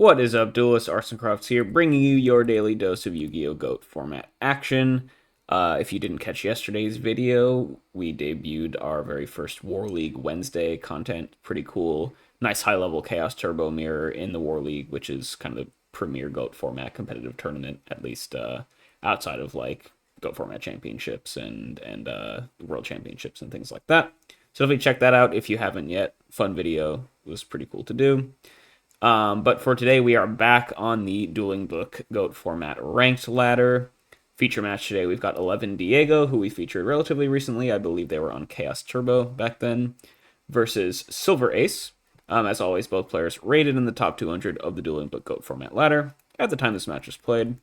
What is up, Duelist Arsencrofts here, bringing you your daily dose of Yu-Gi-Oh! GOAT format action. If you didn't catch yesterday's video, we debuted our very first War League Wednesday content. Pretty cool. Nice high-level Chaos Turbo mirror in the War League, which is kind of the premier GOAT format competitive tournament, at least outside of like GOAT format championships and world championships and things like that. So definitely check that out if you haven't yet. Fun video. It was pretty cool to do. But for today, we are back on the Duelingbook GOAT format ranked ladder. Feature match today, we've got 11 Diego, who we featured relatively recently. I believe they were on Chaos Turbo back then, versus Silver Ace. As always, both players rated in the top 200 of the Duelingbook GOAT format ladder at the time this match was played.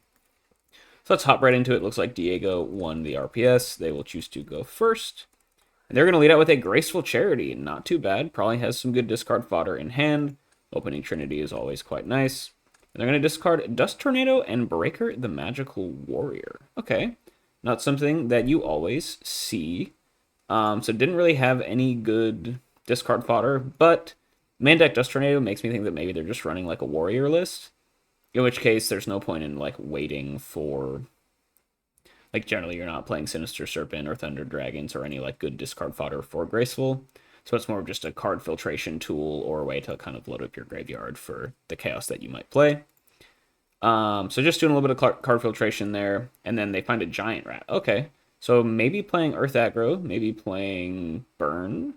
So let's hop right into it. Looks like Diego won the RPS. They will choose to go first. And they're going to lead out with a Graceful Charity. Not too bad. Probably has some good discard fodder in hand. Opening Trinity is always quite nice. And they're going to discard Dust Tornado and Breaker the Magical Warrior. Okay. Not something that you always see. So didn't really have any good discard fodder, but main deck Dust Tornado makes me think that maybe they're just running like a warrior list. In which case, there's no point in like waiting for... Like generally you're not playing Sinister Serpent or Thunder Dragons or any like good discard fodder for Graceful. So it's more of just a card filtration tool or a way to kind of load up your graveyard for the chaos that you might play. So just doing a little bit of card filtration there. And then they find a Giant Rat. Okay. So maybe playing Earth Aggro, maybe playing Burn.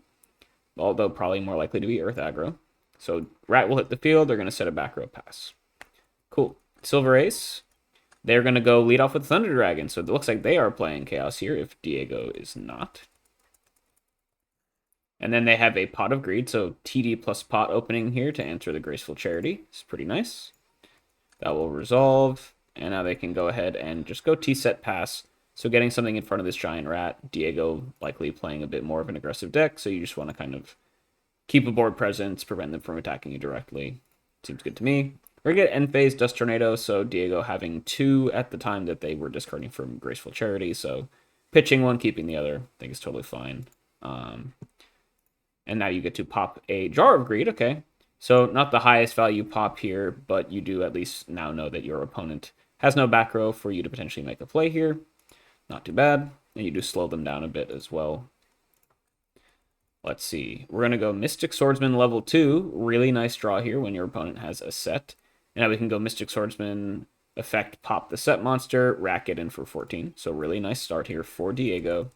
Although probably more likely to be Earth Aggro. So Rat will hit the field. They're going to set a back row pass. Cool. Silver Ace. They're going to go lead off with Thunder Dragon. So it looks like they are playing Chaos here if Diego is not. And then they have a Pot of Greed, so TD plus Pot opening here to answer the Graceful Charity. It's pretty nice. That will resolve. And now they can go ahead and just go T-set pass. So getting something in front of this Giant Rat. Diego likely playing a bit more of an aggressive deck, so you just want to kind of keep a board presence, prevent them from attacking you directly. Seems good to me. We're going to get end phase Dust Tornado, so Diego having 2 at the time that they were discarding from Graceful Charity. So pitching one, keeping the other, I think is totally fine. And now you get to pop a Jar of Greed. Okay, so not the highest value pop here, but you do at least now know that your opponent has no back row for you to potentially make a play here. Not too bad. And you do slow them down a bit as well. Let's see. We're going to go Mystic Swordsman level 2. Really nice draw here when your opponent has a set. And now we can go Mystic Swordsman, effect, pop the set monster, rack it in for 14. So really nice start here for Diego.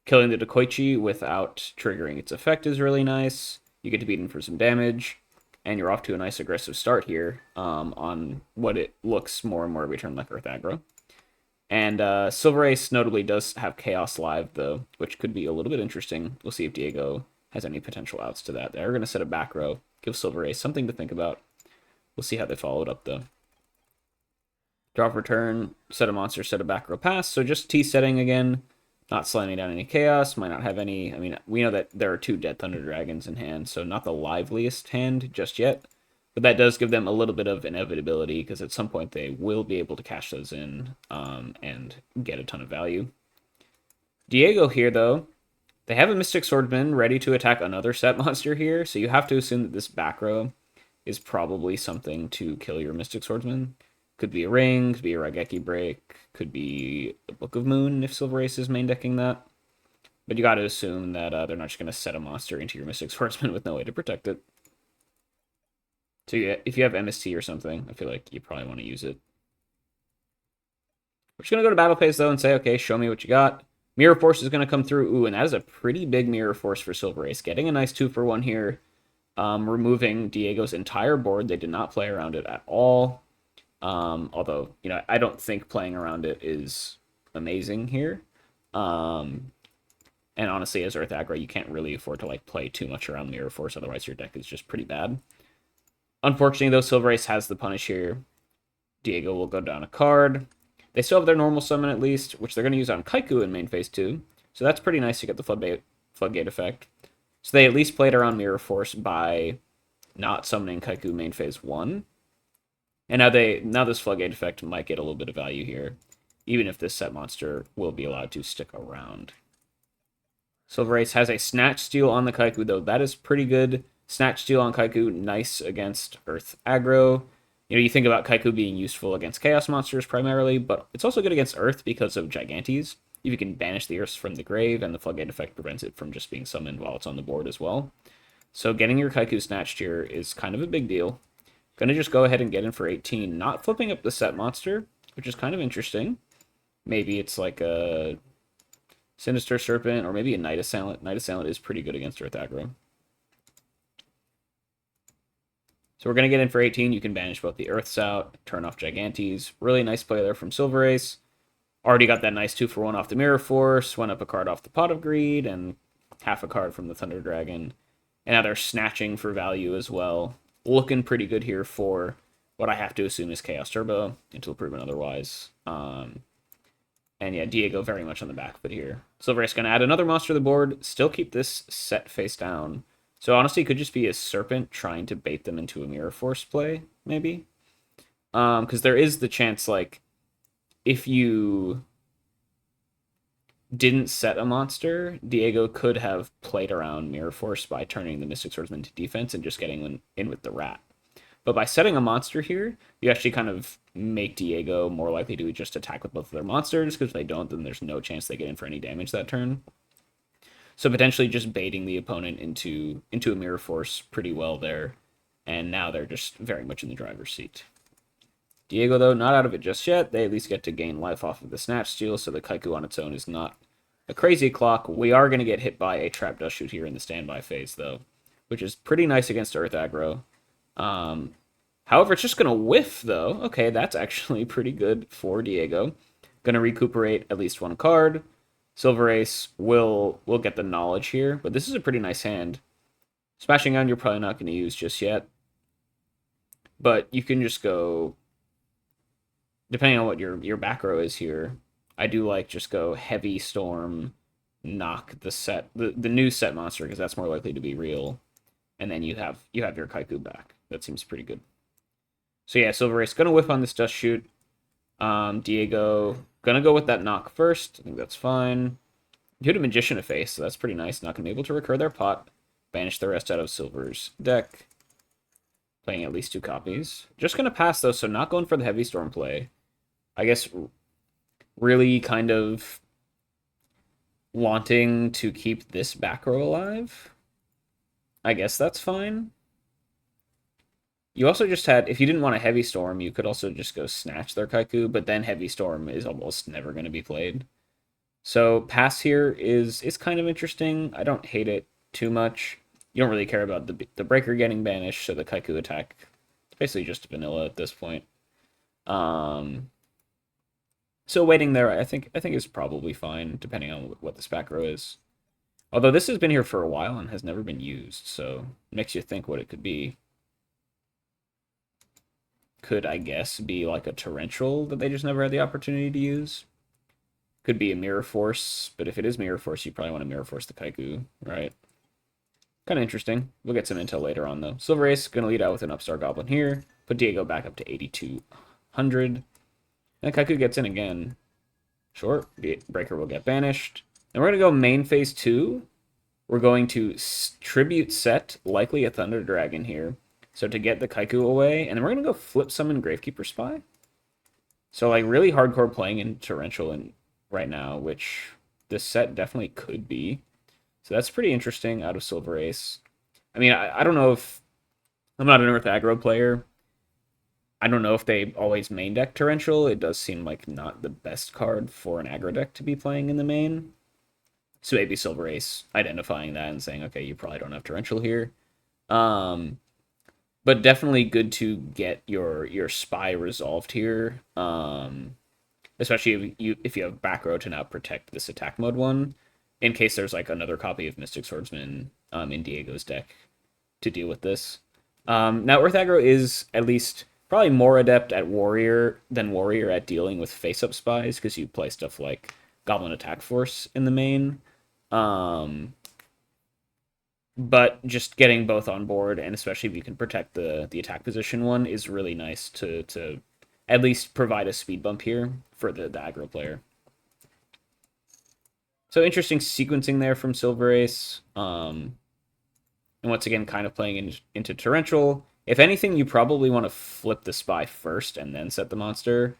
Killing the Dekoichi without triggering its effect is really nice. You get to beat him for some damage. And you're off to a nice aggressive start here on what it looks more and more every turn like Earth Aggro. And Silver Ace notably does have Chaos Live, though, which could be a little bit interesting. We'll see if Diego has any potential outs to that. They're going to set a back row, give Silver Ace something to think about. We'll see how they follow it up, though. Draw for turn, set a monster, set a back row pass. So just T-setting again. Not slamming down any chaos, might not have any... I mean, we know that there are 2 Dead Thunder Dragons in hand, so not the liveliest hand just yet. But that does give them a little bit of inevitability, because at some point they will be able to cash those in and get a ton of value. Diego here, though, they have a Mystic Swordsman ready to attack another set monster here, so you have to assume that this back row is probably something to kill your Mystic Swordsman. Could be a ring, could be a Raigeki break, could be a Book of Moon if Silver Ace is main decking that. But you got to assume that they're not just going to set a monster into your Mystic Swordsman with no way to protect it. So yeah, if you have MST or something, I feel like you probably want to use it. We're just going to go to Battle Phase though and say, okay, show me what you got. Mirror Force is going to come through. Ooh, and that is a pretty big Mirror Force for Silver Ace. Getting a nice 2-for-1 here. Removing Diego's entire board. They did not play around it at all. Although, you know, I don't think playing around it is amazing here. And honestly, as Earth Aggro, you can't really afford to like play too much around Mirror Force, otherwise your deck is just pretty bad. Unfortunately, though, Silver Ace has the punish here. Diego will go down a card. They still have their normal summon at least, which they're going to use on Kaiku in main phase 2. So that's pretty nice to get the floodgate effect. So they at least played around Mirror Force by not summoning Kaiku main phase 1. And now this floodgate effect might get a little bit of value here, even if this set monster will be allowed to stick around. Silver Ace has a Snatch Steal on the Kaiku, though. That is pretty good. Snatch Steal on Kaiku, nice against Earth aggro. You know, you think about Kaiku being useful against Chaos monsters primarily, but it's also good against Earth because of Gigantes. If you can banish the Earth from the grave, and the Floodgate effect prevents it from just being summoned while it's on the board as well. So getting your Kaiku snatched here is kind of a big deal. Gonna just go ahead and get in for 18, not flipping up the set monster, which is kind of interesting. Maybe it's like a Sinister Serpent, or maybe a Night Assailant. Night Assailant is pretty good against Earth aggro. So we're going to get in for 18. You can banish both the Earths out, turn off Gigantes. Really nice play there from Silver Ace. Already got that nice 2-for-1 off the Mirror Force, went up a card off the Pot of Greed, and half a card from the Thunder Dragon. And now they're snatching for value as well. Looking pretty good here for what I have to assume is Chaos Turbo, until proven otherwise. And yeah, Diego very much on the back foot here. Silver Ace going to add another monster to the board, still keep this set face down. So honestly, it could just be a Serpent trying to bait them into a Mirror Force play, maybe. Because there is the chance, like, if you didn't set a monster, Diego could have played around Mirror Force by turning the Mystic Swordsman to defense and just getting in with the Rat. But by setting a monster here, you actually kind of make Diego more likely to just attack with both of their monsters, because if they don't, then there's no chance they get in for any damage that turn. So potentially just baiting the opponent into a Mirror Force pretty well there, and now they're just very much in the driver's seat. Diego, though, not out of it just yet. They at least get to gain life off of the Snatch Steal, so the Kaiku on its own is not a crazy clock. We are going to get hit by a Trap Dust Shoot here in the standby phase, though, which is pretty nice against Earth aggro. However, it's just going to whiff, though. Okay, that's actually pretty good for Diego. Going to recuperate at least one card. Silver Ace will get the knowledge here, but this is a pretty nice hand. Smashing On you're probably not going to use just yet. But you can just go, depending on what your back row is here, I do like just go Heavy Storm, knock the new set monster, because that's more likely to be real. And then you have your Kaiku back. That seems pretty good. So yeah, Silver Ace gonna whiff on this Dust Shoot. Diego gonna go with that knock first. I think that's fine. You hit a Magician of Face, so that's pretty nice. Not gonna be able to recur their pot. Banish the rest out of Silver's deck. Playing at least 2 copies. Just gonna pass though, so not going for the Heavy Storm play. I guess really kind of wanting to keep this back row alive. I guess that's fine. You also just had, if you didn't want a Heavy Storm, you could also just go snatch their Kaiku, but then Heavy Storm is almost never going to be played. So pass here is kind of interesting. I don't hate it too much. You don't really care about the Breaker getting banished, so the Kaiku attack is basically just vanilla at this point. So waiting there, I think is probably fine, depending on what this back row is. Although this has been here for a while and has never been used, so it makes you think what it could be. Could, I guess, be like a Torrential that they just never had the opportunity to use. Could be a Mirror Force, but if it is Mirror Force, you probably want to Mirror Force the Kaiku, right? Kind of interesting. We'll get some intel later on, though. Silver Ace going to lead out with an Upstart Goblin here. Put Diego back up to 8,200. And Kaiku gets in again. Sure, Breaker will get banished. And we're going to go main phase 2. We're going to tribute set, likely a Thunder Dragon here. So to get the Kaiku away, and then we're going to go flip summon Gravekeeper Spy. So like really hardcore playing in Torrential right now, which this set definitely could be. So that's pretty interesting out of Silver Ace. I mean, I don't know if, I'm not an Earth aggro player. I don't know if they always main deck Torrential. It does seem like not the best card for an aggro deck to be playing in the main. So maybe Silver Ace identifying that and saying, okay, you probably don't have Torrential here. But definitely good to get your Spy resolved here. Especially if you have back row to now protect this attack mode one, in case there's like another copy of Mystic Swordsman in Diego's deck to deal with this. Now Earth aggro is at least probably more adept at Warrior than Warrior at dealing with face-up spies, because you play stuff like Goblin Attack Force in the main. But just getting both on board, and especially if you can protect the attack position one, is really nice to at least provide a speed bump here for the aggro player. So interesting sequencing there from Silver Ace. And And once again, kind of playing into Torrential. If anything, you probably want to flip the Spy first and then set the monster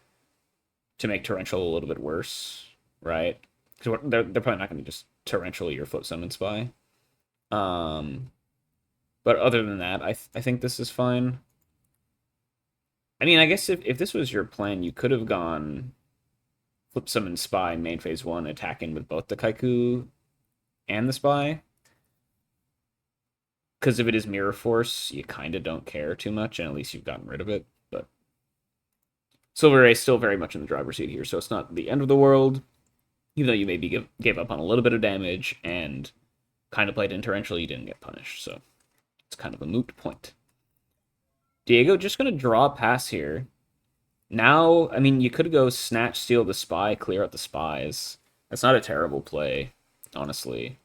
to make Torrential a little bit worse, right? Because they're probably not going to just Torrential your Flip Summon Spy. But other than that, I think this is fine. I mean, I guess if this was your plan, you could have gone Flip Summon Spy main phase 1, attacking with both the Kaiku and the Spy. Because if it is Mirror Force, you kind of don't care too much, and at least you've gotten rid of it. But Silver Ray is still very much in the driver's seat here, so it's not the end of the world. Even though you maybe gave up on a little bit of damage and kind of played in Torrential, you didn't get punished, so it's kind of a moot point. Diego just going to draw a pass here. Now, I mean, you could go Snatch, Steal the Spy, clear out the Spies. That's not a terrible play, honestly.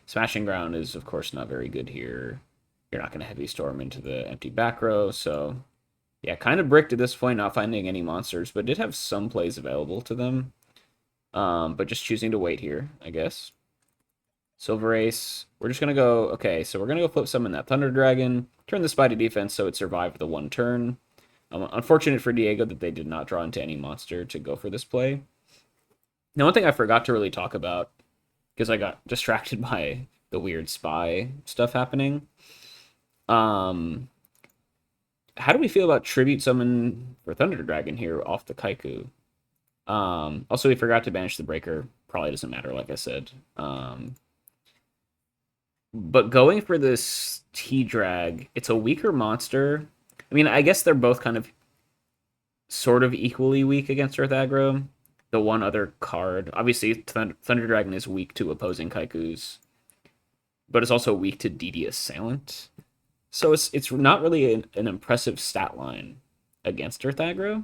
Smashing Ground is, of course, not very good here. You're not going to Heavy Storm into the empty back row, so... Yeah, kind of bricked at this point, not finding any monsters, but did have some plays available to them. But just choosing to wait here, I guess. Silver Ace. We're just going to go... Okay, so we're going to go Flip Summon that Thunder Dragon. Turn the Spy to defense so it survived the one turn. Unfortunate for Diego that they did not draw into any monster to go for this play. Now, one thing I forgot to really talk about, because I got distracted by the weird Spy stuff happening. How do we feel about Tribute Summon for Thunder Dragon here off the Kaiku? Also, we forgot to banish the Breaker. Probably doesn't matter, like I said. But going for this T-Drag, it's a weaker monster. I mean, I guess they're both kind of sort of equally weak against Earth Aggro. The one other card. Obviously, Thunder Dragon is weak to opposing Kaikus. But it's also weak to DD Assailant. So it's not really an impressive stat line against Earth Aggro.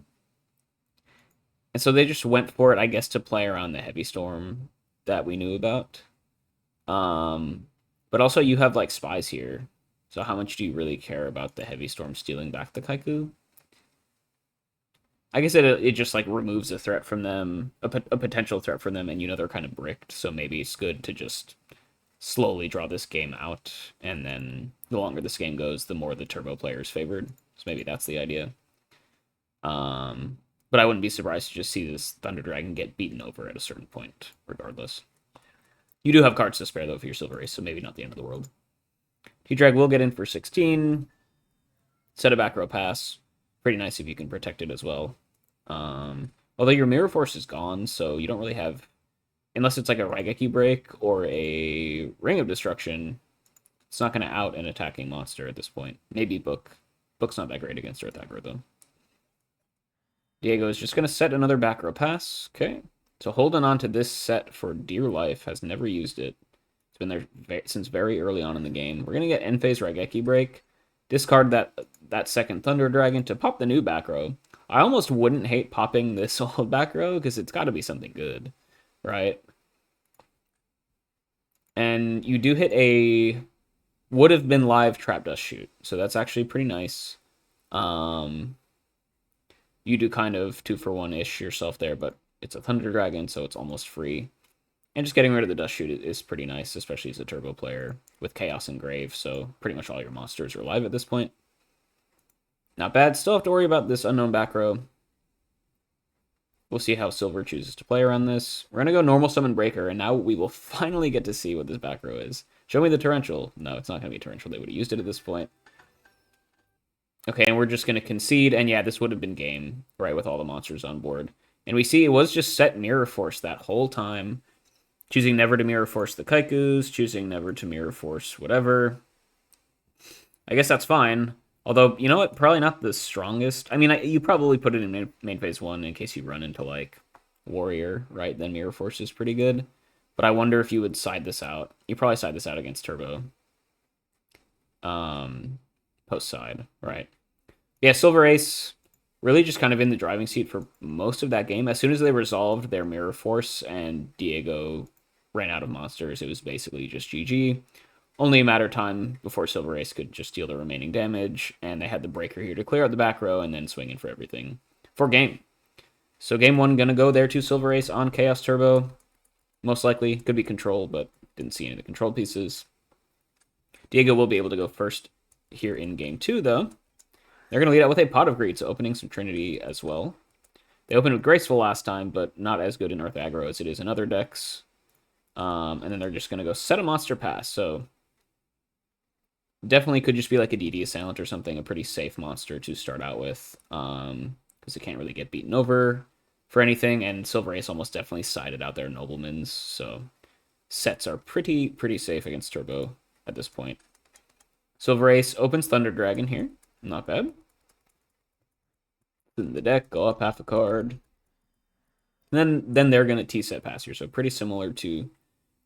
And so they just went for it, I guess, to play around the Heavy Storm that we knew about. But also you have, like, Spies here. So how much do you really care about the Heavy Storm stealing back the Kaiku? I guess it just, like, removes a threat from them, a potential threat from them, and you know they're kind of bricked. So maybe it's good to just slowly draw this game out, and then the longer this game goes, the more the turbo player is favored. So maybe that's the idea. But I wouldn't be surprised to just see this Thunder Dragon get beaten over at a certain point, regardless. You do have cards to spare, though, for your Silver Ace, so maybe not the end of the world. T-Drag will get in for 16. Set a back row pass. Pretty nice if you can protect it as well. Although your Mirror Force is gone, so you don't really have... Unless it's like a Raigeki break or a Ring of Destruction, it's not going to out an attacking monster at this point. Maybe Book. Book's not that great against Earth Aggro, though. Diego is just going to set another back row pass. Okay. So holding on to this set for dear life, has never used it. It's been there since very early on in the game. We're going to get end phase Raigeki break. Discard that second Thunder Dragon to pop the new back row. I almost wouldn't hate popping this old back row because it's got to be something good, right? And you do hit a would have been live Trap Dust Shoot. So that's actually pretty nice. You do kind of 2-for-1-ish yourself there, but it's a Thunder Dragon, so it's almost free. And just getting rid of the Dust Shoot is pretty nice, especially as a turbo player with Chaos and Grave, so pretty much all your monsters are alive at this point. Not bad. Still have to worry about this unknown back row. We'll see how Silver chooses to play around this. We're going to go normal Summon Breaker, and now we will finally get to see what this back row is. Show me the Torrential. No, it's not going to be Torrential. They would have used it at this point. Okay, and we're just going to concede, and yeah, this would have been game, right, with all the monsters on board. And we see it was just set Mirror Force that whole time. Choosing never to Mirror Force the Kaikus, choosing never to Mirror Force whatever. I guess that's fine. Although, you know what? Probably not the strongest. I mean, you probably put it in main phase 1 in case you run into, like, Warrior, right? Then Mirror Force is pretty good. But I wonder if you would side this out. You probably side this out against Turbo. Post side, right? Yeah, Silver Ace really just kind of in the driving seat for most of that game. As soon as they resolved their Mirror Force and Diego ran out of monsters, it was basically just GG. Only a matter of time before Silver Ace could just deal the remaining damage, and they had the Breaker here to clear out the back row and then swing in for everything for game. So game 1 gonna go there to Silver Ace on Chaos Turbo. Most likely, could be Control, but Didn't see any of the control pieces. Diego will be able to go first here in game 2, though. They're going to lead out with a Pot of Greed, so opening some Trinity as well. They opened with Graceful last time, but not as good in Earth Aggro as it is in other decks. And then they're just going to go set a monster pass, so definitely could just be like a DD Assailant or something, a pretty safe monster to start out with, because it can't really get beaten over for anything, and Silver Ace almost definitely sided out their Noblemans, so sets are pretty safe against Turbo at this point. Silver Ace opens Thunder Dragon here. Not bad. In the deck, go up half a card. And then they're going to T-set pass here, so pretty similar to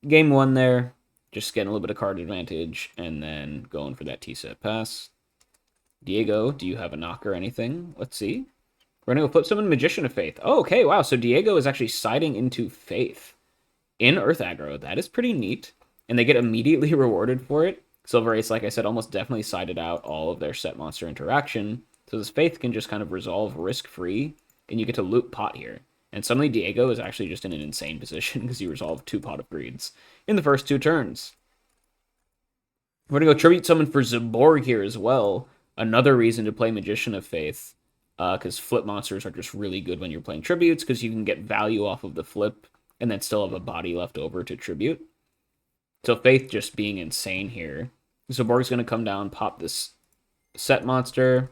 game 1 there. Just getting a little bit of card advantage, and then going for that T-set pass. Diego, do you have a knock or anything? Let's see. We're going to go flip summon Magician of Faith. Oh, okay, wow. So Diego is actually siding into Faith in Earth Aggro. That is pretty neat. And they get immediately rewarded for it. Silver Ace, like I said, almost definitely sided out all of their set monster interaction. So this Faith can just kind of resolve risk-free, and you get to loot Pot here. And suddenly Diego is actually just in an insane position because he resolved 2 Pot of Greeds in the first 2 turns. We're going to go Tribute Summon for Zaborg here as well. Another reason to play Magician of Faith, because flip monsters are just really good when you're playing Tributes, because you can get value off of the flip and then still have a body left over to Tribute. So Faith just being insane here. Zaborg's going to come down, pop this set monster,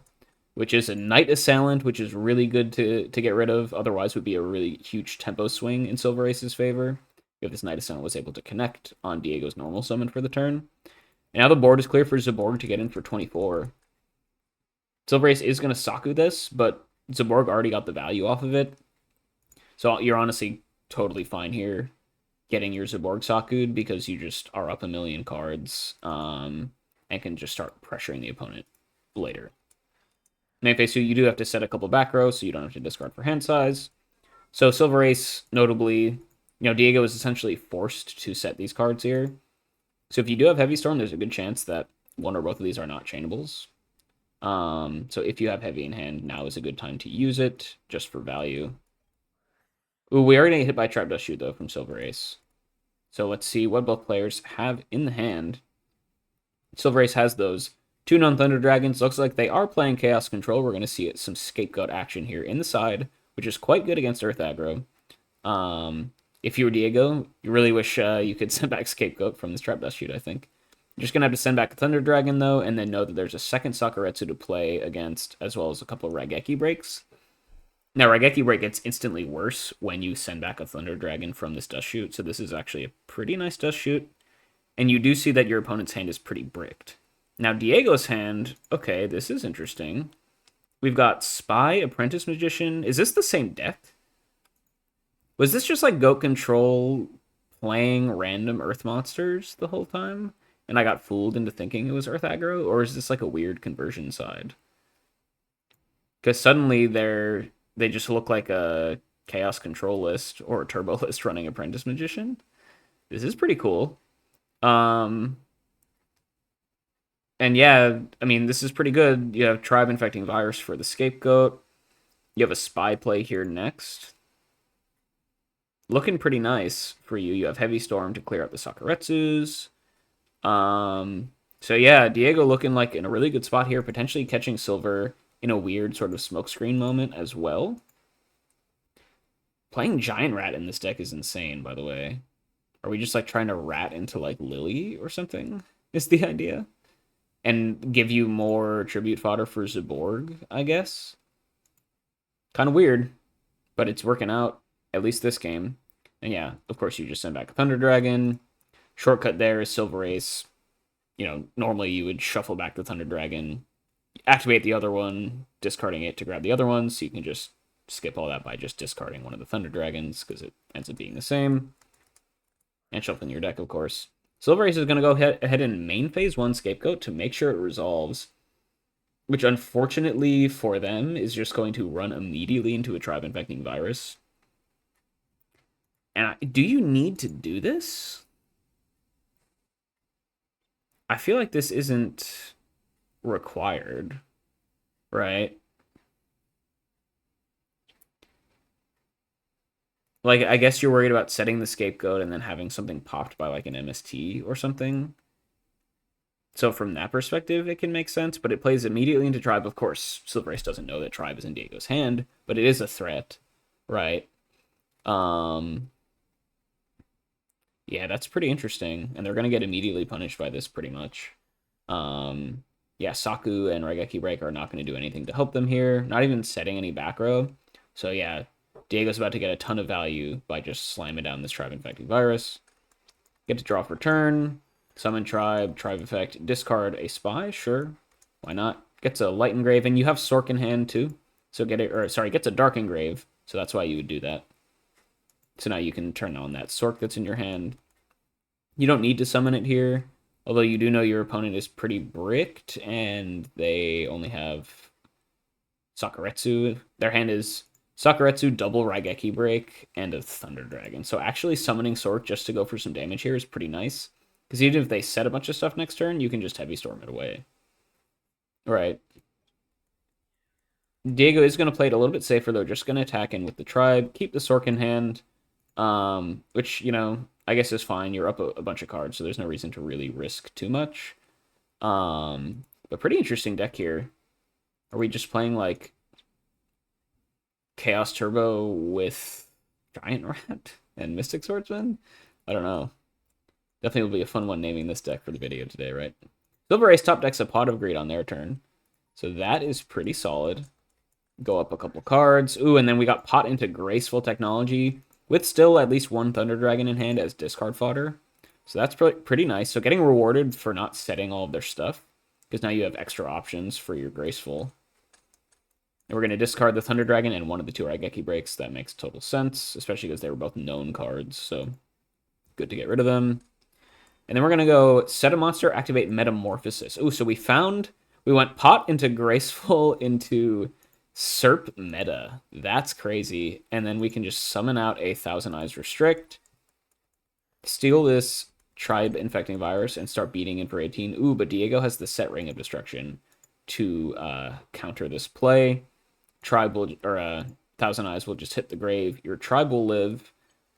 which is a Knight Assailant, which is really good to get rid of. Otherwise would be a really huge tempo swing in Silver Ace's favor if this Knight Assailant was able to connect on Diego's normal summon for the turn. And now the board is clear for Zaborg to get in for 24. Silver Ace is going to Saku this, but Zaborg already got the value off of it. So you're honestly totally fine here getting your Zaborg Saku'd because you just are up a million cards and can just start pressuring the opponent later. Main phase 2, you do have to set a couple back rows, so you don't have to discard for hand size. So Silver Ace, notably, Diego is essentially forced to set these cards here. So if you do have Heavy Storm, there's a good chance that one or both of these are not chainables. So if you have Heavy in hand, now is a good time to use it, just for value. Ooh, we already hit by Trap Dust Shoot, though, from Silver Ace. So let's see what both players have in the hand. Silver Ace has those 2 non-Thunder Dragons. Looks like they are playing Chaos Control. We're going to see some Scapegoat action here in the side, which is quite good against Earth Aggro. If you were Diego, you really wish you could send back Scapegoat from this Trap Dust Shoot, I think. You're just going to have to send back a Thunder Dragon, though, and then know that there's a second Sakuretsu to play against, as well as a couple of Raigeki breaks. Now, Raigeki break gets instantly worse when you send back a Thunder Dragon from this Dust Shoot, so this is actually a pretty nice Dust Shoot. And you do see that your opponent's hand is pretty bricked. Now, Diego's hand, okay, this is interesting. We've got Spy, Apprentice Magician. Is this the same deck? Was this just like Goat Control playing random Earth monsters the whole time? And I got fooled into thinking it was Earth Aggro? Or is this like a weird conversion side? Because suddenly they just look like a Chaos Control list or a Turbo list running Apprentice Magician. This is pretty cool. And yeah, I mean, this is pretty good. You have Tribe Infecting Virus for the Scapegoat. You have a Spy play here next. Looking pretty nice for you. You have Heavy Storm to clear out the Sakuretsus. So yeah, Diego looking like in a really good spot here, potentially catching Silver in a weird sort of smokescreen moment as well. Playing Giant Rat in this deck is insane, by the way. Are we just like trying to rat into like Lily or something? Is the idea? And give you more tribute fodder for Zaborg, I guess. Kind of weird, but it's working out, at least this game. And yeah, of course, you just send back a Thunder Dragon. Shortcut there is Silver Ace. Normally you would shuffle back the Thunder Dragon, activate the other one, discarding it to grab the other one, so you can just skip all that by just discarding one of the Thunder Dragons, because it ends up being the same. And shuffling your deck, of course. Silver Ace is going to go ahead and main phase 1 Scapegoat to make sure it resolves, which unfortunately for them is just going to run immediately into a Tribe Infecting Virus. And do you need to do this? I feel like this isn't required, right? Like, I guess you're worried about setting the scapegoat and then having something popped by like an MST or something. So from that perspective, it can make sense, but it plays immediately into Tribe. Of course, Silver Ace doesn't know that Tribe is in Diego's hand, but it is a threat, right? Um, yeah, that's pretty interesting, and they're gonna get immediately punished by this pretty much. Um, yeah, Saku and Raigeki Break are not going to do anything to help them here, not even setting any back row. So yeah, Diego's about to get a ton of value by just slamming down this Tribe Infecting Virus. Get to draw for turn, summon Tribe, Tribe Effect, discard a Spy, sure, why not? Gets a Light Engrave, and you have Sork in hand too. So gets a Dark Engrave, so that's why you would do that. So now you can turn on that Sork that's in your hand. You don't need to summon it here, although you do know your opponent is pretty bricked, and they only have Sakuretsu. Their hand is Sakuretsu, double Raigeki Break, and a Thunder Dragon. So actually summoning Sork just to go for some damage here is pretty nice. Because even if they set a bunch of stuff next turn, you can just Heavy Storm it away. Right. Diego is going to play it a little bit safer, though. Just going to attack in with the Tribe, keep the Sork in hand, which, you know, I guess is fine. You're up a bunch of cards, so there's no reason to really risk too much. But pretty interesting deck here. Are we just playing, like, Chaos Turbo with Giant Rat and Mystic Swordsman? I don't know. Definitely will be a fun one naming this deck for the video today, right? Silver Ace top decks a Pot of Greed on their turn. So that is pretty solid. Go up a couple cards. Ooh, and then we got Pot into Graceful Technology with still at least one Thunder Dragon in hand as discard fodder. So that's pretty nice. So getting rewarded for not setting all of their stuff, because now you have extra options for your Graceful. And we're going to discard the Thunder Dragon and one of the two Raigeki Breaks. That makes total sense, especially because they were both known cards. So good to get rid of them. And then we're going to go set a monster, activate Metamorphosis. Ooh, so we went Pot into Graceful into Serp meta. That's crazy. And then we can just summon out a Thousand Eyes Restrict, steal this Tribe Infecting Virus, and start beating in for 18. Ooh, but Diego has the set Ring of Destruction to counter this play. Tribe will, or Thousand Eyes will just hit the grave. Your Tribe will live.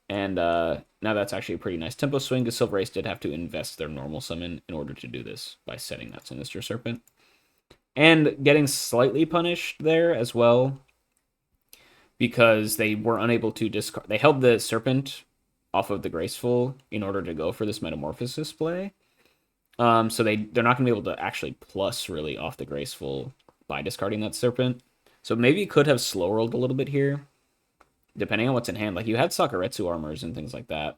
And now that's actually a pretty nice tempo swing, because Silver Ace did have to invest their normal summon in order to do this by setting that Sinister Serpent. And getting slightly punished there as well, because they were unable to discard. They held the Serpent off of the Graceful in order to go for this Metamorphosis play. So they're not going to be able to actually plus really off the Graceful by discarding that Serpent. So maybe you could have slow rolled a little bit here, depending on what's in hand. Like, you had Sakuretsu armors and things like that.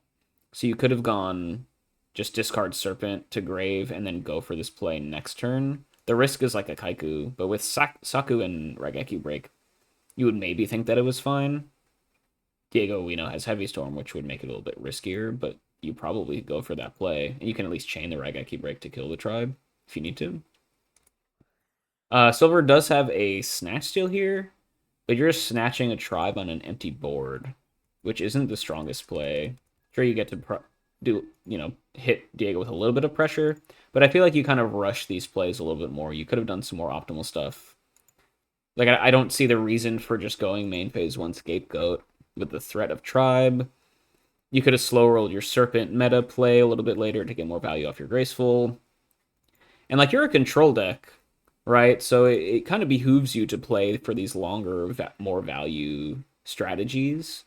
So you could have gone just discard Serpent to Grave and then go for this play next turn. The risk is like a Kaiku, but with Saku and Raigeki Break, you would maybe think that it was fine. Diego, we know, has Heavy Storm, which would make it a little bit riskier, but you probably go for that play. And you can at least chain the Raigeki Break to kill the Tribe if you need to. Silver does have a Snatch Steal here, but you're just snatching a Tribe on an empty board, which isn't the strongest play. Sure, you get to hit Diego with a little bit of pressure, but I feel like you kind of rush these plays a little bit more. You could have done some more optimal stuff. Like, I don't see the reason for just going main phase 1 Scapegoat with the threat of Tribe. You could have slow rolled your Serpent meta play a little bit later to get more value off your Graceful. And, like, you're a control deck, right? So it kind of behooves you to play for these longer, more value strategies,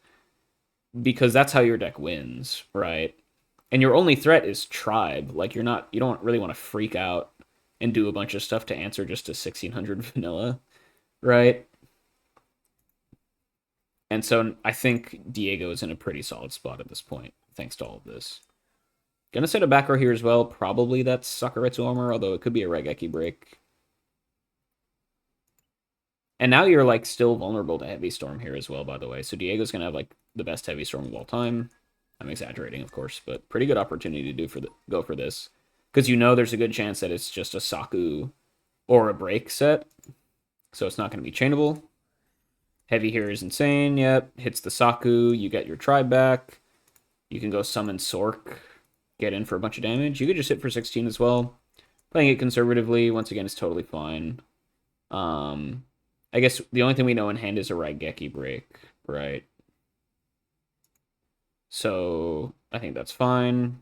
because that's how your deck wins, right? And your only threat is Tribe. Like, you don't really want to freak out and do a bunch of stuff to answer just a 1600 vanilla, right? And so I think Diego is in a pretty solid spot at this point, thanks to all of this. Gonna set a back row here as well. Probably that's Sakuretsu armor, although it could be a Raigeki Break. And now you're, like, still vulnerable to Heavy Storm here as well, by the way. So Diego's gonna have, like, the best Heavy Storm of all time. I'm exaggerating, of course, but pretty good opportunity to go for this, because you know there's a good chance that it's just a Saku or a Break set, so it's not going to be chainable. Heavy here is insane. Yep, hits the Saku. You get your Tribe back. You can go summon Sork, get in for a bunch of damage. You could just hit for 16 as well. Playing it conservatively, once again, is totally fine. I guess the only thing we know in hand is a Raigeki Break, right? So I think that's fine.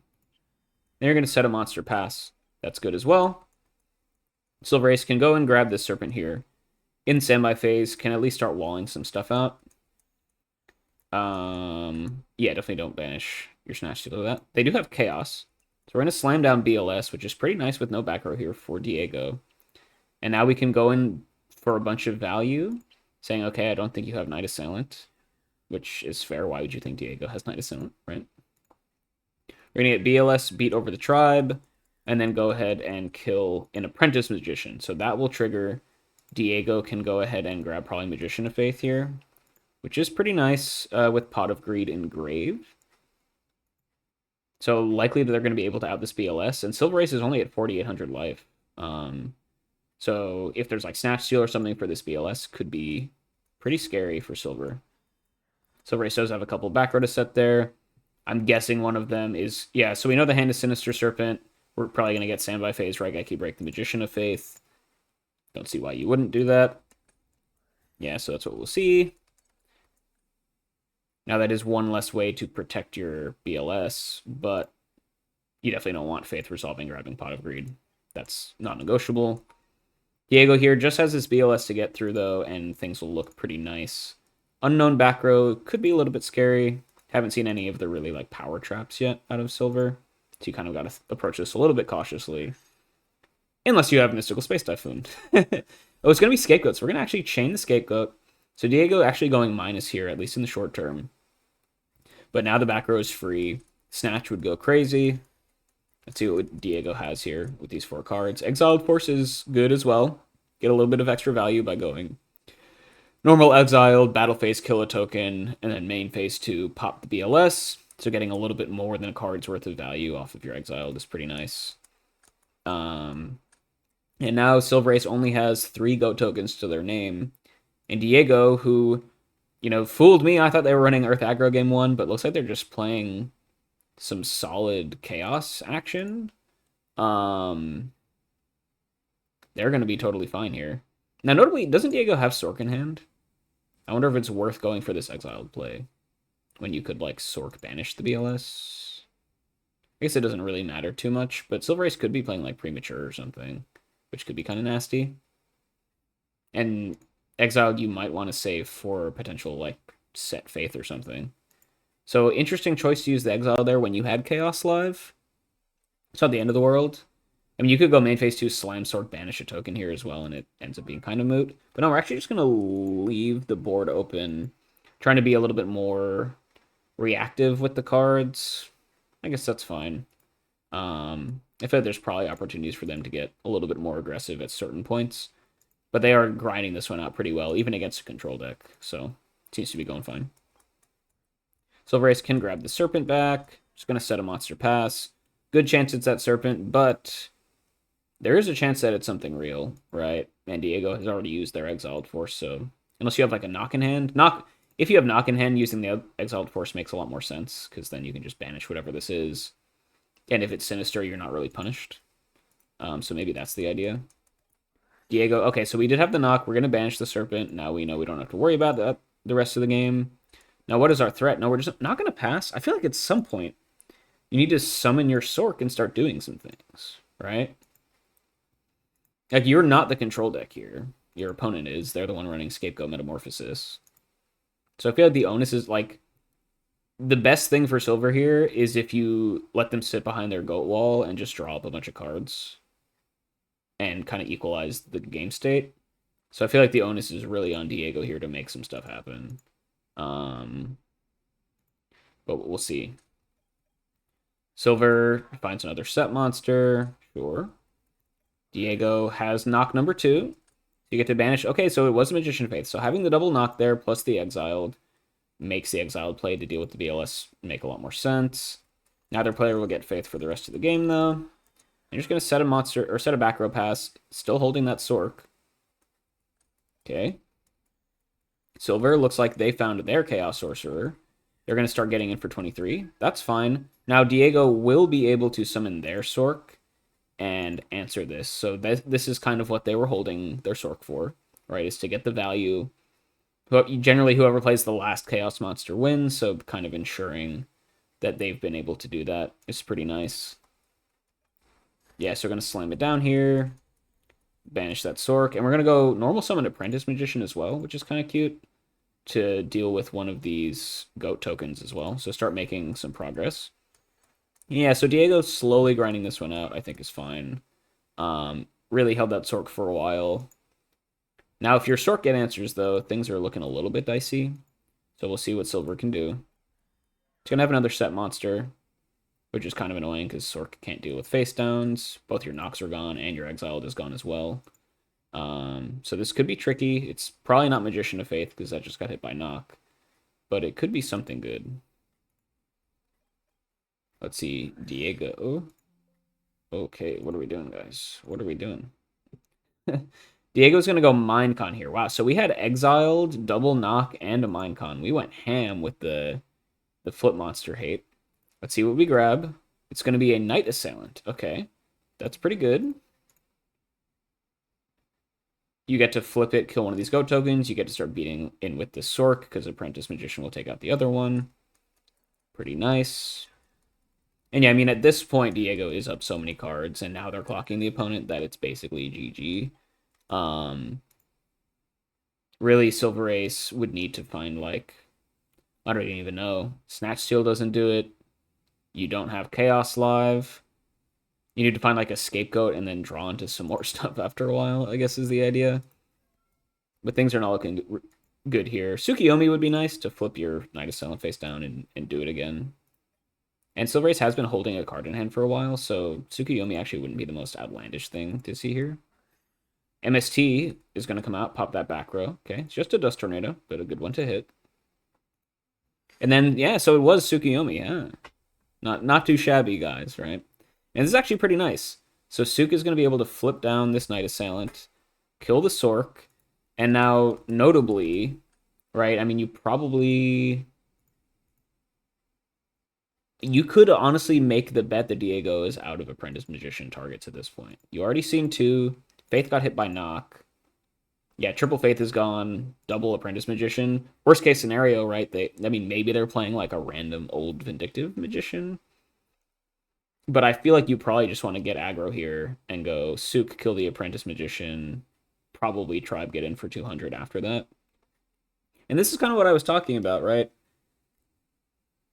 Then you're going to set a monster pass. That's good as well. Silver Ace can go and grab this Serpent here. In standby phase, can at least start walling some stuff out. Yeah, definitely don't banish your Snatch Steal of that. They do have Chaos. So we're going to slam down BLS, which is pretty nice with no back row here for Diego. And now we can go in for a bunch of value, saying, okay, I don't think you have Knight Assailant, which is fair. Why would you think Diego has Knight Assailant, right? We're going to get BLS, beat over the tribe, and then go ahead and kill an Apprentice Magician. So that will trigger Diego can go ahead and grab probably Magician of Faith here, which is pretty nice with Pot of Greed engraved. So likely that they're going to be able to out this BLS, and Silver Ace is only at 4,800 life. So if there's like Snatch Steal or something for this BLS, could be pretty scary for Silver. Silver Ace does have a couple back row to set there. I'm guessing one of them is, yeah, so we know the hand is Sinister Serpent. We're probably going to get Standby Phase, right? Raigeki Break the Magician of Faith. Don't see why you wouldn't do that. Yeah, so that's what we'll see. Now that is one less way to protect your BLS, but you definitely don't want Faith resolving grabbing Pot of Greed. That's not negotiable. Diego here just has his BLS to get through, though, and things will look pretty nice. Unknown back row could be a little bit scary. Haven't seen any of the really like power traps yet out of Silver. So you kind of got to approach this a little bit cautiously. Unless you have Mystical Space Typhoon. Oh, it's going to be Scapegoat. So we're going to actually chain the Scapegoat. So Diego actually going minus here, at least in the short term. But now the back row is free. Snatch would go crazy. Let's see what Diego has here with these 4 cards. Exiled Force is good as well. Get a little bit of extra value by going normal exiled, battle phase, kill a token, and then main phase 2, pop the BLS. So getting a little bit more than a card's worth of value off of your exiled is pretty nice. And now Silver Ace only has 3 GOAT tokens to their name. And Diego, who, you know, fooled me. I thought they were running Earth Aggro game 1, but looks like they're just playing some solid Chaos action. They're going to be totally fine here. Now, notably, doesn't Diego have Sork in hand? I wonder if it's worth going for this exiled play when you could, like, Sork banish the BLS. I guess it doesn't really matter too much, but Silver Ace could be playing, like, Premature or something, which could be kind of nasty. And exiled you might want to save for potential, like, set Faith or something. So, interesting choice to use the exile there when you had Chaos live. It's not the end of the world. I mean, you could go main phase 2, slam Sork, banish a token here as well, and it ends up being kind of moot. But no, we're actually just going to leave the board open, trying to be a little bit more reactive with the cards. I guess that's fine. I feel like there's probably opportunities for them to get a little bit more aggressive at certain points. But they are grinding this one out pretty well, even against a control deck. So, it seems to be going fine. Silver Ace can grab the Serpent back. Just going to set a monster pass. Good chance it's that Serpent, but there is a chance that it's something real, right? And Diego has already used their Exiled Force, so unless you have like a knock in hand. If you have knock in hand, using the Exiled Force makes a lot more sense, because then you can just banish whatever this is. And if it's Sinister, you're not really punished. So maybe that's the idea. Diego, okay, so we did have the knock. We're going to banish the Serpent. Now we know we don't have to worry about that the rest of the game. Now, what is our threat? No, we're just not going to pass. I feel like at some point, you need to summon your Sork and start doing some things, right? Like, you're not the control deck here. Your opponent is. They're the one running Scapegoat Metamorphosis. So I feel like the onus is, like, the best thing for Silver here is if you let them sit behind their goat wall and just draw up a bunch of cards and kind of equalize the game state. So I feel like the onus is really on Diego here to make some stuff happen. But we'll see. Silver finds another set monster. Sure. Diego has knock number 2. You get to banish. Okay, so it was Magician Faith. So having the double knock there plus the exiled makes the exiled play to deal with the BLS make a lot more sense. Neither player will get Faith for the rest of the game, though. I'm just going to set a monster, or set a back row pass, still holding that Sork. Okay. Silver looks like they found their Chaos Sorcerer. They're going to start getting in for 23. That's fine. Now Diego will be able to summon their Sork and answer this. So this is kind of what they were holding their Sork for, right? Is to get the value. Generally, whoever plays the last Chaos monster wins, so kind of ensuring that they've been able to do that. It's pretty nice. Yeah, so we're going to slam it down here. Banish that Sork. And we're going to go normal summon Apprentice Magician as well, which is kind of cute, to deal with one of these goat tokens as well. So start making some progress. Yeah, so Diego slowly grinding this one out, I think, is fine. Really held that Sork for a while. Now, if your Sork get answers, though, things are looking a little bit dicey. So we'll see what Silver can do. It's going to have another set monster, which is kind of annoying because Sork can't deal with face downs. Both your knocks are gone and your exiled is gone as well. So this could be tricky. It's probably not Magician of Faith because that just got hit by knock. But it could be something good. Let's see. Diego. Okay, what are we doing, guys? What are we doing? Diego's going to go Minecon here. Wow, so we had exiled, double knock, and a Minecon. We went ham with the flip monster hate. Let's see what we grab. It's going to be a Knight Assailant. Okay, that's pretty good. You get to flip it, kill one of these goat tokens. You get to start beating in with the Sork, because Apprentice Magician will take out the other one. Pretty nice. And yeah, I mean, at this point, Diego is up so many cards, and now they're clocking the opponent that it's basically GG. Really, Silver Ace would need to find, like, I don't even know. Snatch Steal doesn't do it. You don't have Chaos Live. You need to find, like, a scapegoat and then draw into some more stuff after a while, I guess is the idea. But things are not looking good here. Tsukiyomi would be nice to flip your Knight Assailant face down and do it again. And Silver Ace has been holding a card in hand for a while, so Tsukiyomi actually wouldn't be the most outlandish thing to see here. MST is going to come out, pop that back row. Okay, it's just a Dust Tornado, but a good one to hit. And then, yeah, so it was Tsukiyomi, yeah. Not too shabby, guys, right? And this is actually pretty nice. So Suk is going to be able to flip down this Knight Assailant, kill the Sork, and now, notably, right, I mean, you could honestly make the bet that Diego is out of Apprentice Magician targets at this point. You already seen 2. Faith got hit by knock. Yeah, triple Faith is gone. Double Apprentice Magician. Worst case scenario, right? I mean, maybe they're playing like a random old Vindictive Magician. But I feel like you probably just want to get aggro here and go Suk, kill the Apprentice Magician. Probably Tribe get in for 200 after that. And this is kind of what I was talking about, right?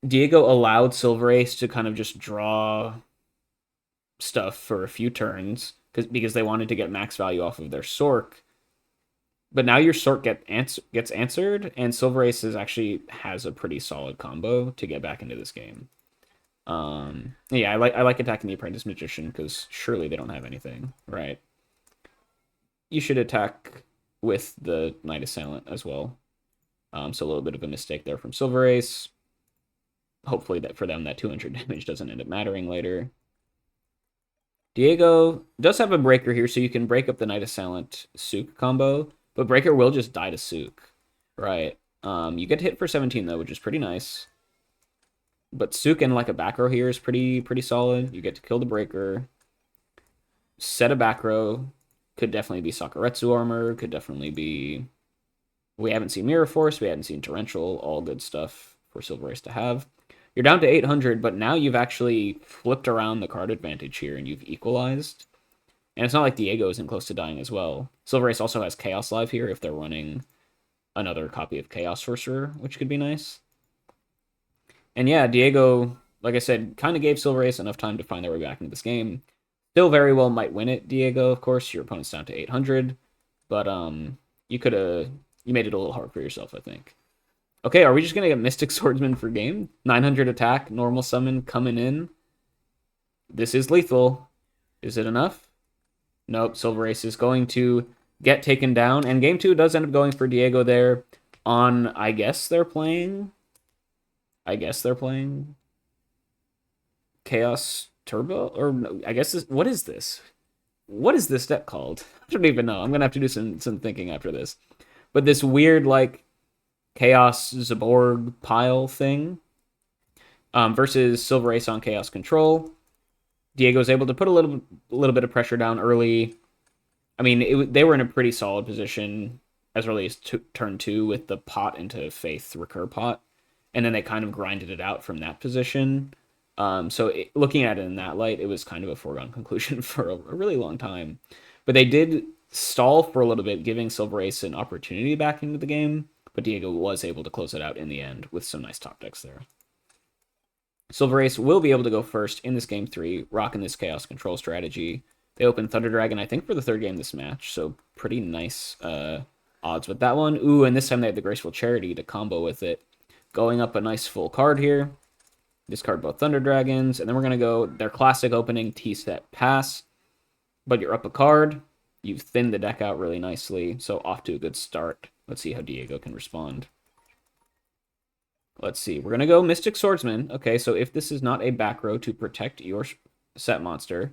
Diego allowed Silver Ace to kind of just draw stuff for a few turns because they wanted to get max value off of their Sork. But now your Sork gets answered, and Silver Ace has a pretty solid combo to get back into this game. Yeah, I like attacking the Apprentice Magician because surely they don't have anything, right? You should attack with the Knight Assailant as well. So a little bit of a mistake there from Silver Ace. Hopefully that for them that 200 damage doesn't end up mattering later. Diego does have a breaker here, so you can break up the Knight Assailant Suk combo, but breaker will just die to Suk, right? You get hit for 17 though, which is pretty nice. But Suk and like a back row here is pretty solid. You get to kill the breaker, set a back row. Could definitely be Sakuretsu armor. Could definitely be. We haven't seen Mirror Force. We haven't seen Torrential. All good stuff for Silver Ace to have. You're down to 800, but now you've actually flipped around the card advantage here and you've equalized. And it's not like Diego isn't close to dying as well. Silver Ace also has Chaos Live here if they're running another copy of Chaos Sorcerer, which could be nice. And yeah, Diego, like I said, kind of gave Silver Ace enough time to find their way back into this game. Still very well might win it, Diego, of course. Your opponent's down to 800. But you made it a little hard for yourself, I think. Okay, are we just going to get Mystic Swordsman for game? 900 attack, normal summon coming in. This is lethal. Is it enough? Nope, Silver Ace is going to get taken down. And game 2 does end up going for Diego there on, I guess they're playing Chaos Turbo? Or no, I guess what is this? What is this deck called? I don't even know. I'm going to have to do some thinking after this. But this weird, like, Chaos Zaborg pile thing versus Silver Ace on Chaos Control. Diego's able to put a little bit of pressure down early. I mean, they were in a pretty solid position as early as turn 2 with the pot into Faith recur pot. and then they kind of grinded it out from that position. Looking at it in that light, it was kind of a foregone conclusion for a really long time. But they did stall for a little bit, giving Silver Ace an opportunity back into the game, but Diego was able to close it out in the end with some nice top decks there. Silver Ace will be able to go first in this game 3, rocking this Chaos Control strategy. They open Thunder Dragon, I think, for the third game this match, so pretty nice odds with that one. Ooh, and this time they have the Graceful Charity to combo with it. Going up a nice full card here. Discard both Thunder Dragons, and then we're going to go their classic opening T-Set Pass. But you're up a card. You've thinned the deck out really nicely, so off to a good start. Let's see how Diego can respond. Let's see. We're going to go Mystic Swordsman. Okay, so if this is not a back row to protect your set monster,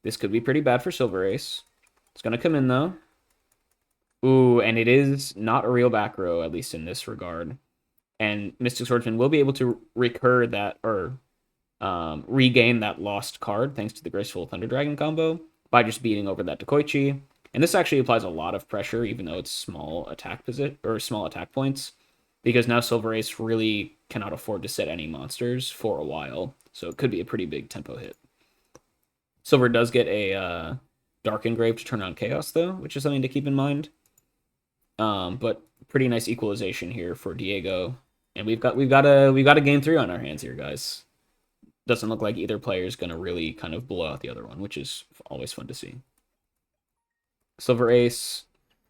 this could be pretty bad for Silver Ace. It's going to come in, though. Ooh, and it is not a real back row, at least in this regard. And Mystic Swordsman will be able to recur that, or regain that lost card, thanks to the Graceful Thunder Dragon combo, by just beating over that Dekoichi. And this actually applies a lot of pressure, even though it's small attack points, because now Silver Ace really cannot afford to set any monsters for a while, so it could be a pretty big tempo hit. Silver does get a Dark Engrave to turn on Chaos, though, which is something to keep in mind. But pretty nice equalization here for Diego, and we've got a game 3 on our hands here, guys. Doesn't look like either player is going to really kind of blow out the other one, which is always fun to see. Silver Ace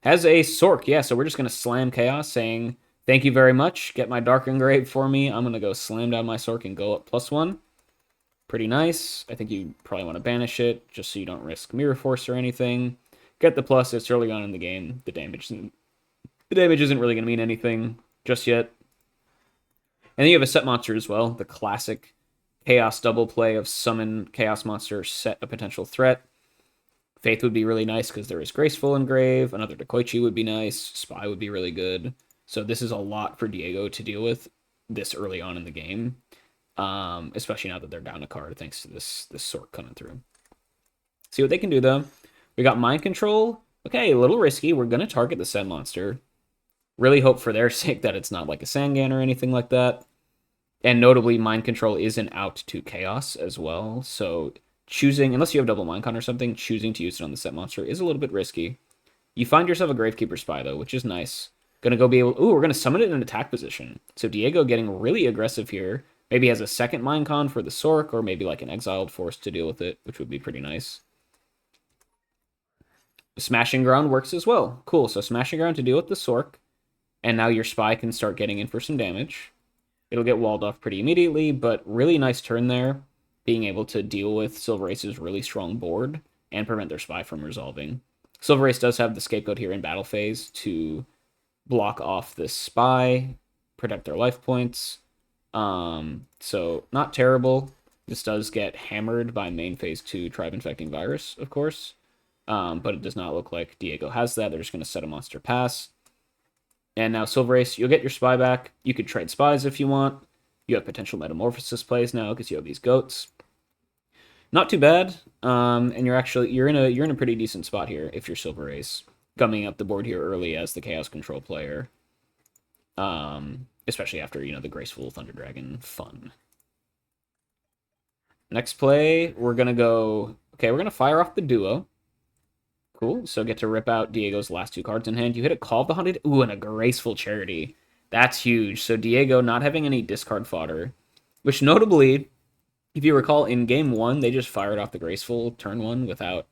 has a Sork, yeah, so we're just going to slam Chaos, saying, thank you very much, get my Dark Engrave for me. I'm going to go slam down my Sork and go up +1. Pretty nice. I think you probably want to banish it, just so you don't risk Mirror Force or anything. Get the plus, it's early on in the game. The damage isn't really going to mean anything just yet. And then you have a set monster as well, the classic Chaos double play of summon Chaos monster, set a potential threat. Faith would be really nice because there is Graceful Engrave. Another Dekoichi would be nice. Spy would be really good. So this is a lot for Diego to deal with this early on in the game, especially now that they're down a card thanks to this Sork coming through. See what they can do, though. We got Mind Control. Okay, a little risky. We're going to target the set monster. Really hope for their sake that it's not like a Sangan or anything like that. And notably, Mind Control is an out to Chaos as well. So choosing, unless you have double Mind Con or something, choosing to use it on the set monster is a little bit risky. You find yourself a Gravekeeper Spy, though, which is nice. Gonna go be able... Ooh, we're gonna summon it in an attack position. So Diego getting really aggressive here. Maybe has a second Mind Con for the Sork, or maybe like an Exiled Force to deal with it, which would be pretty nice. Smashing Ground works as well. Cool, so Smashing Ground to deal with the Sork. And now your Spy can start getting in for some damage. It'll get walled off pretty immediately, but really nice turn there. Being able to deal with Silver Ace's really strong board and prevent their Spy from resolving. Silver Ace does have the Scapegoat here in battle phase to block off this Spy, protect their life points. So not terrible. This does get hammered by main phase 2 Tribe Infecting Virus, of course. But it does not look like Diego has that. They're just going to set a monster pass. And now Silver Ace, you'll get your Spy back. You could trade Spies if you want. You have potential Metamorphosis plays now because you have these goats. Not too bad. And you're in a pretty decent spot here if you're Silver Ace, coming up the board here early as the Chaos Control player. Especially after, the Graceful Thunder Dragon fun. Next play, we're going to fire off the Duo. Cool, so get to rip out Diego's last 2 cards in hand. You hit a Call of the Haunted, ooh, and a Graceful Charity. That's huge. So Diego not having any discard fodder, which notably, if you recall, in game 1, they just fired off the Graceful turn 1 without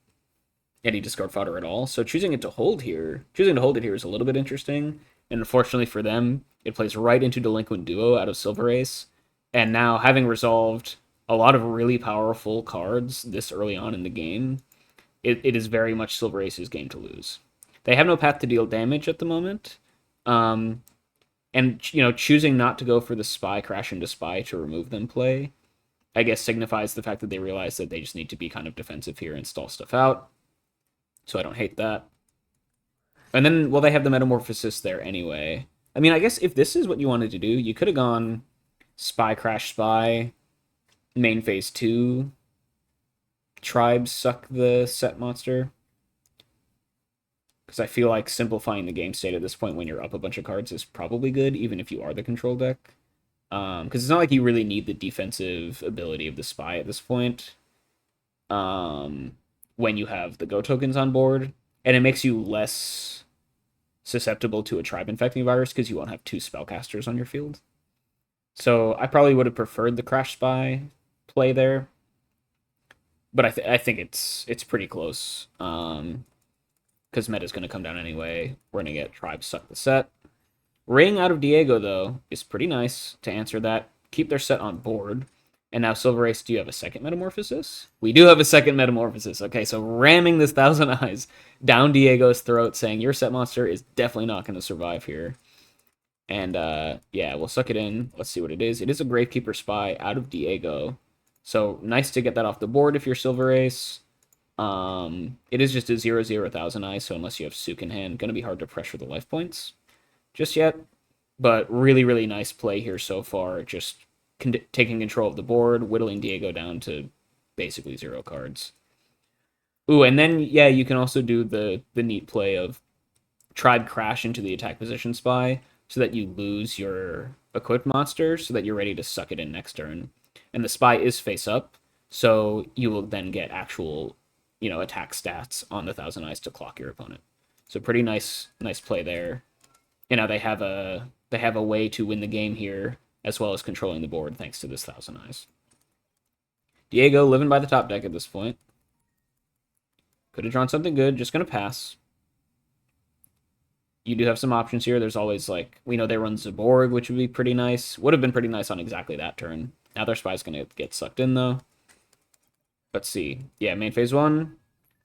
any discard fodder at all. So choosing to hold it here is a little bit interesting. And unfortunately for them, it plays right into Delinquent Duo out of Silver Ace. And now, having resolved a lot of really powerful cards this early on in the game, it is very much Silver Ace's game to lose. They have no path to deal damage at the moment. And, choosing not to go for the Spy, Crash into Spy to remove them play, I guess signifies the fact that they realize that they just need to be kind of defensive here and stall stuff out. So I don't hate that. And then, they have the Metamorphosis there anyway. I mean, I guess if this is what you wanted to do, you could have gone Spy, Crash, Spy, main phase 2, Tribes suck the set monster. Because I feel like simplifying the game state at this point when you're up a bunch of cards is probably good, even if you are the control deck. Because it's not like you really need the defensive ability of the spy at this point. When you have the Go tokens on board, and it makes you less susceptible to a tribe infecting virus because you won't have two spellcasters on your field. So I probably would have preferred the Crash Spy play there, but I think it's pretty close. Because meta's going to come down anyway. We're going to get Tribe Suck the Set. Ring out of Diego, though, is pretty nice to answer that. Keep their set on board. And now, Silver Ace, do you have a second Metamorphosis? We do have a second Metamorphosis. Okay, so ramming this Thousand Eyes down Diego's throat, saying your set monster is definitely not going to survive here. And, yeah, we'll suck it in. Let's see what it is. It is a Gravekeeper Spy out of Diego. So, nice to get that off the board if you're Silver Ace. It is just a 0/0 Thousand Eyes, so unless you have Sook in hand, going to be hard to pressure the life points just yet. But really, really nice play here so far. Just taking control of the board, whittling Diego down to basically 0 cards. Ooh, and then, yeah, you can also do the neat play of Tribe Crash into the attack position spy so that you lose your equipped monster so that you're ready to suck it in next turn. And the spy is face up, so you will then get actual, attack stats on the Thousand Eyes to clock your opponent. So pretty nice play there. They have a way to win the game here, as well as controlling the board thanks to this Thousand Eyes. Diego living by the top deck at this point. Could have drawn something good, just going to pass. You do have some options here. There's always, we know they run Zaborg, which would be pretty nice. Would have been pretty nice on exactly that turn. Now their spy's going to get sucked in, though. Let's see. Yeah, main phase 1.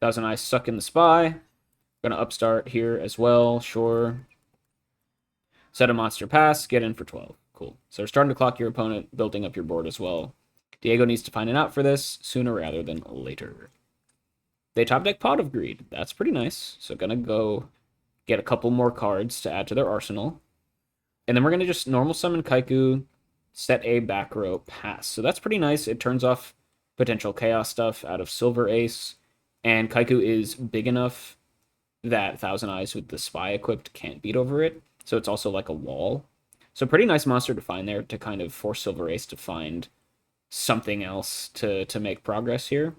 Thousand Eyes suck in the spy. Going to upstart here as well, sure. Set a monster pass, get in for 12. Cool. So we're starting to clock your opponent, building up your board as well. Diego needs to find an out for this sooner rather than later. They top deck Pot of Greed. That's pretty nice. So gonna go get a couple more cards to add to their arsenal. And then we're gonna just normal summon Kaiku, set a back row, pass. So that's pretty nice. It turns off potential chaos stuff out of Silver Ace. And Kaiku is big enough that Thousand Eyes with the spy equipped can't beat over it. So it's also like a wall. So pretty nice monster to find there to kind of force Silver Ace to find something else to make progress here.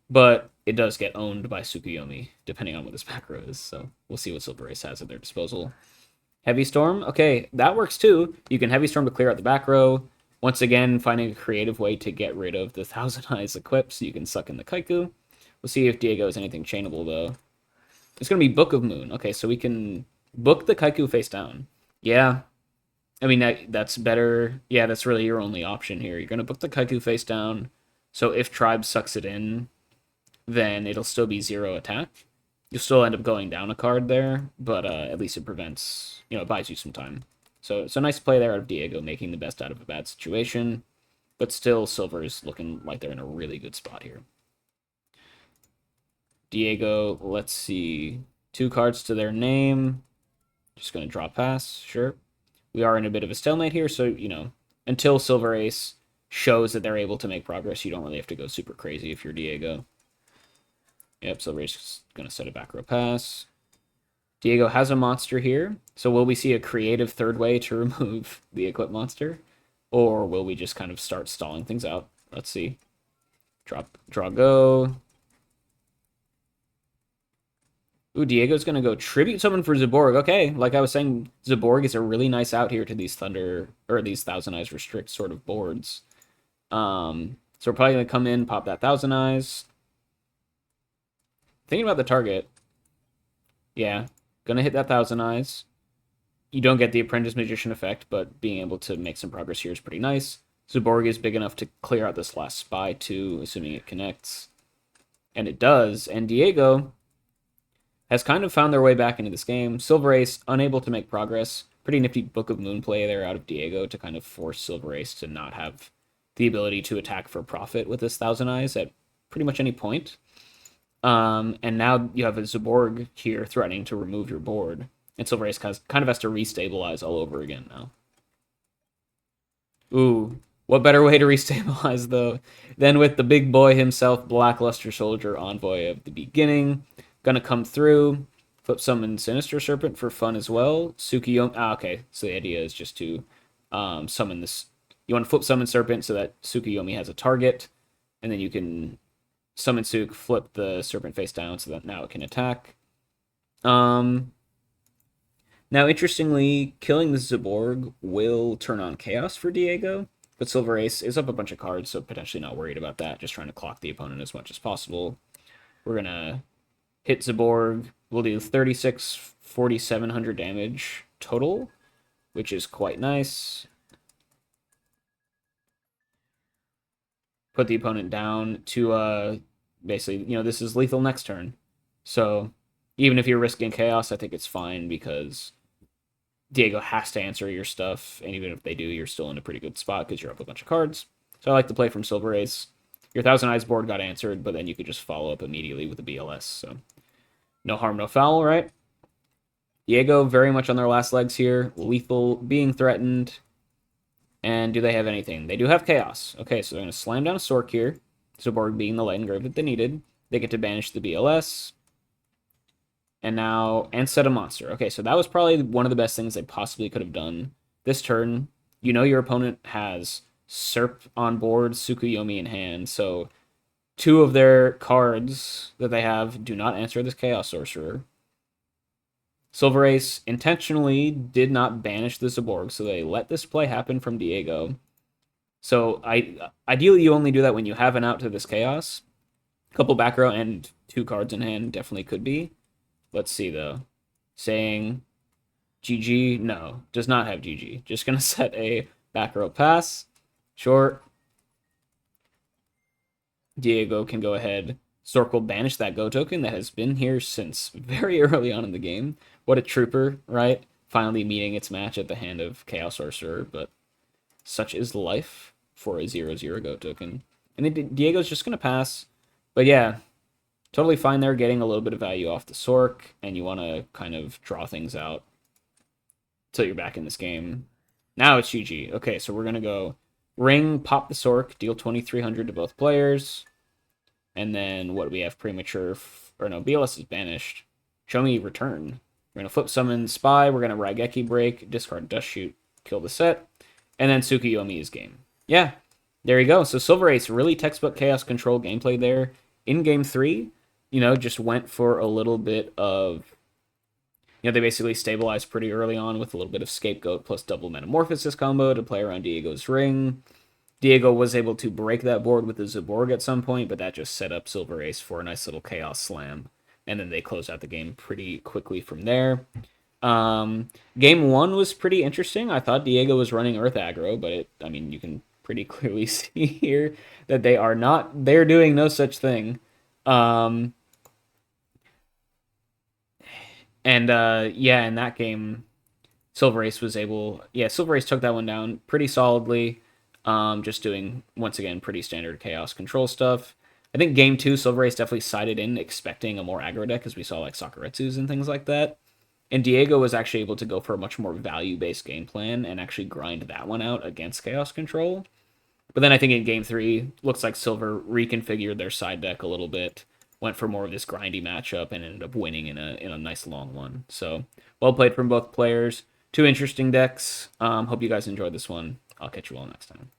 But it does get owned by Tsukuyomi, depending on what this back row is. So we'll see what Silver Ace has at their disposal. Heavy Storm. Okay, that works too. You can Heavy Storm to clear out the back row. Once again, finding a creative way to get rid of the Thousand Eyes equipped so you can suck in the Kaiku. We'll see if Diego has anything chainable, though. It's going to be Book of Moon. Okay, so we can book the Kaiku face down. Yeah. I mean, that's better. Yeah, that's really your only option here. You're going to book the Kaiku face down. So if Tribe sucks it in, then it'll still be 0 attack. You'll still end up going down a card there, but at least it prevents, it buys you some time. So it's a nice play there out of Diego, making the best out of a bad situation. But still, Silver is looking like they're in a really good spot here. Diego, let's see. 2 cards to their name. Just going to draw pass, sure. We are in a bit of a stalemate here, so, until Silver Ace shows that they're able to make progress, you don't really have to go super crazy if you're Diego. Yep, Silver Ace is going to set a back row pass. Diego has a monster here, so will we see a creative third way to remove the equipped monster? Or will we just kind of start stalling things out? Let's see. Draw, go. Ooh, Diego's going to go Tribute Summon for Zaborg. Okay, like I was saying, Zaborg is a really nice out here to these these Thousand Eyes Restrict sort of boards. So we're probably going to come in, pop that Thousand Eyes. Thinking about the target. Yeah, going to hit that Thousand Eyes. You don't get the Apprentice Magician effect, but being able to make some progress here is pretty nice. Zaborg is big enough to clear out this last spy too, assuming it connects. And it does, and Diego has kind of found their way back into this game. Silver Ace, unable to make progress. Pretty nifty Book of Moon play there out of Diego to kind of force Silver Ace to not have the ability to attack for profit with this Thousand Eyes at pretty much any point. And now you have a Zaborg here threatening to remove your board. And Silver Ace kind of has to restabilize all over again now. Ooh, what better way to restabilize, though, than with the big boy himself, Blackluster Soldier, Envoy of the Beginning. Gonna come through, flip summon Sinister Serpent for fun as well. Tsukiyomi. Okay, so the idea is just to summon this. You want to flip summon Serpent so that Tsukuyomi has a target, and then you can summon Suk, flip the Serpent face down so that now it can attack. Now, interestingly, killing the Zaborg will turn on Chaos for Diego, but Silver Ace is up a bunch of cards, so potentially not worried about that, just trying to clock the opponent as much as possible. We're going to hit Zaborg. We'll do 4,700 damage total, which is quite nice. Put the opponent down to, basically, this is lethal next turn. So even if you're risking Chaos, I think it's fine because Diego has to answer your stuff, and even if they do, you're still in a pretty good spot because you're up a bunch of cards. So I like to play from Silver Ace. Your Thousand Eyes board got answered, but then you could just follow up immediately with a BLS. So no harm, no foul, right? Diego very much on their last legs here. Lethal being threatened. And do they have anything? They do have Chaos. Okay, so they're going to slam down a Sork here. Zaborg being the light engrave that they needed. They get to banish the BLS. And set a monster. Okay, so that was probably one of the best things they possibly could have done this turn. You know your opponent has Serp on board, Tsukuyomi in hand, so 2 of their cards that they have do not answer this Chaos Sorcerer. Silver Ace intentionally did not banish the Zaborg, so they let this play happen from Diego. So ideally you only do that when you have an out to this Chaos. A couple back row and 2 cards in hand definitely could be. Let's see, though. Saying GG, no, does not have GG. Just going to set a back row pass. Short. Diego can go ahead. Sork will banish that Go token that has been here since very early on in the game. What a trooper, right? Finally meeting its match at the hand of Chaos Sorcerer, but such is life for a 0/0 Go token. And then Diego's just going to pass. But yeah, totally fine there, getting a little bit of value off the Sork, and you want to kind of draw things out until you're back in this game. Now it's GG. Okay, so we're going to go Ring, pop the Sork, deal 2,300 to both players. And then what do we have? Premature, BLS is banished. Show me return. We're going to flip summon Spy. We're going to Raigeki break, discard Dust Shoot, kill the set. And then Tsukuyomi is game. Yeah, there you go. So Silver Ace, really textbook Chaos Control gameplay there. In game 3, just went for a little bit of, they basically stabilized pretty early on with a little bit of Scapegoat plus double Metamorphosis combo to play around Diego's ring. Diego was able to break that board with the Zaborg at some point, but that just set up Silver Ace for a nice little Chaos Slam. And then they closed out the game pretty quickly from there. Game 1 was pretty interesting. I thought Diego was running Earth aggro, but you can pretty clearly see here that they are not. They're doing no such thing. In that game, Silver Ace Silver Ace took that one down pretty solidly. Just doing, once again, pretty standard Chaos Control stuff. I think game 2, Silver Ace definitely sided in, expecting a more aggro deck, because we saw like Sakuretsu's and things like that. And Diego was actually able to go for a much more value-based game plan and actually grind that one out against Chaos Control. But then I think in game 3, looks like Silver reconfigured their side deck a little bit, went for more of this grindy matchup, and ended up winning in a nice long one. So, well played from both players. 2 interesting decks. Hope you guys enjoyed this one. I'll catch you all next time.